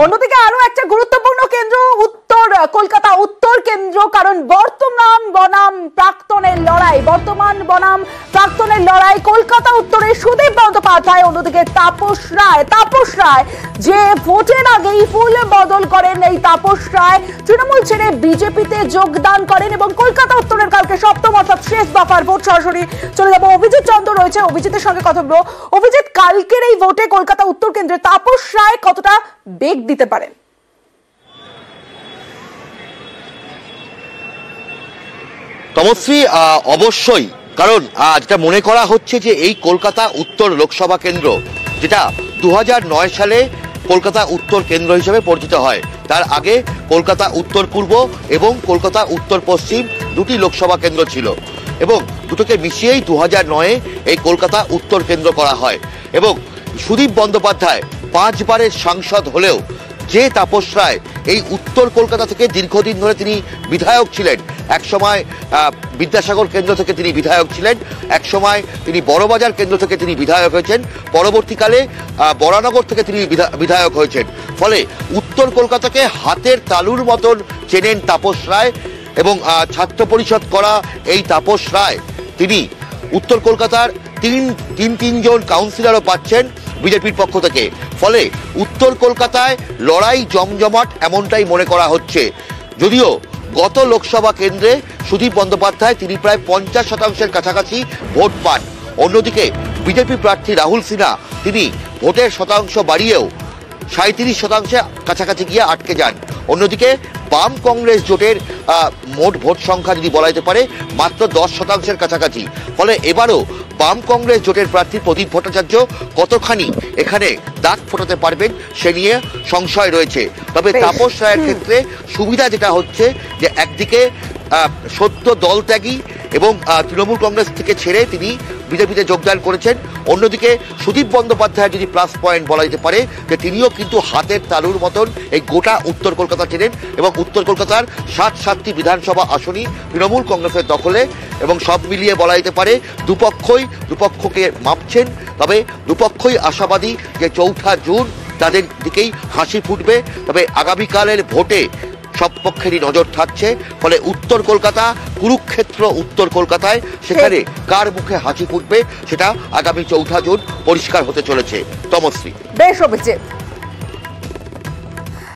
অন্যদিকে আরো একটা গুরুত্বপূর্ণ কেন্দ্র উত্তর কলকাতা উত্তর কেন্দ্র, কারণ বর্তমান বনাম প্রাক্তনের লড়াই কলকাতা উত্তরে সুদীপ বন্দ্যোপাধ্যায়, অন্যদিকে তাপস রায় যে ভোটের আগেই ফুল বদল করেন। এই তাপস রায় তৃণমূল ছেড়ে বিজেপিতে যোগদান করেন এবং কলকাতা উত্তরের কালকে সপ্তম অর্থাৎ শেষ দফার ভোট সরাসরি চলে যাবো। অভিজিৎ চন্দ্র রয়েছে, অভিজিতের সঙ্গে কথা বলবো। অভিজিৎ, কালকের এই ভোটে কলকাতা উত্তর কেন্দ্রে তাপস রায় কতটা বেগ দিতে পারেন? তমশ্রী, অবশ্যই, কারণ যেটা মনে করা হচ্ছে যে এই কলকাতা উত্তর লোকসভা কেন্দ্র, যেটা 2009 সালে কলকাতা উত্তর কেন্দ্র হিসেবে পরিচিত হয়, তার আগে কলকাতা উত্তর পূর্ব এবং কলকাতা উত্তর পশ্চিম দুটি লোকসভা কেন্দ্র ছিল এবং দুটোকে মিশিয়েই 2009-এ এই কলকাতা উত্তর কেন্দ্র করা হয়। এবং সুদীপ বন্দ্যোপাধ্যায় 5 বারের সাংসদ হলেও যে তাপস রায় এই উত্তর কলকাতা থেকে দীর্ঘদিন ধরে তিনি বিধায়ক ছিলেন, একসময় বিদ্যাসাগর কেন্দ্র থেকে তিনি বিধায়ক ছিলেন, একসময় তিনি বড়বাজার কেন্দ্র থেকে তিনি বিধায়ক হয়েছেন, পরবর্তীকালে বরানগর থেকে তিনি বিধায়ক হয়েছেন। ফলে উত্তর কলকাতাকে হাতের তালুর মতন চেনেন তাপস রায় এবং ছাত্র পরিষদ করা এই তাপস রায় তিনি উত্তর কলকাতার তিনজন কাউন্সিলরও পাচ্ছেন বিজেপির পক্ষ থেকে। ফলে উত্তর কলকাতায় লড়াই জমজমাট এমনটাই মনে করা হচ্ছে। যদিও গত লোকসভা কেন্দ্রে সুদীপ বন্দ্যোপাধ্যায় তিনি প্রায় 50% কাছাকাছি ভোট পান। অন্যদিকে বিজেপি প্রার্থী রাহুল সিনহা তিনি ভোটের শতাংশ বাড়িয়েও 37% কাছাকাছি গিয়ে আটকে যান। অন্যদিকে বাম কংগ্রেস জোটের মোট ভোট সংখ্যা যদি বলা যেতে পারে মাত্র 10% কাছাকাছি। ফলে এবারও বাম কংগ্রেস জোটের প্রার্থী প্রদীপ ভট্টাচার্য কতখানি এখানে দাগ ফোটাতে পারবেন সে নিয়ে সংশয় রয়েছে। তবে তাপস রায়ের ক্ষেত্রে সুবিধা যেটা হচ্ছে যে একদিকে সদ্য দলত্যাগী এবং তৃণমূল কংগ্রেস থেকে ছেড়ে তিনি বিজেপিতে যোগদান করেছেন, অন্যদিকে সুদীপ বন্দ্যোপাধ্যায় যদি প্লাস পয়েন্ট বলা যেতে পারে যে তিনিও কিন্তু হাতের তালুর মতন এই গোটা উত্তর কলকাতা চেনেন এবং উত্তর কলকাতার 7টি বিধানসভা আসনই তৃণমূল কংগ্রেসের দখলে এবং সব মিলিয়ে বলা যেতে পারে দুপক্ষকে মাপছেন। তবে দুপক্ষই আশাবাদী যে 4 জুন তাদের দিকেই হাসি ফুটবে। তবে আগামীকালের ভোটে সব পক্ষেরই নজর থাকছে। ফলে উত্তর কলকাতা, কুরুক্ষেত্র উত্তর কলকাতায় সেখানে কার মুখে হাসি ফুটবে সেটা আগামী 4 জুন পরিষ্কার হতে চলেছে। তমশ্রী, বেশ অভিজিৎ।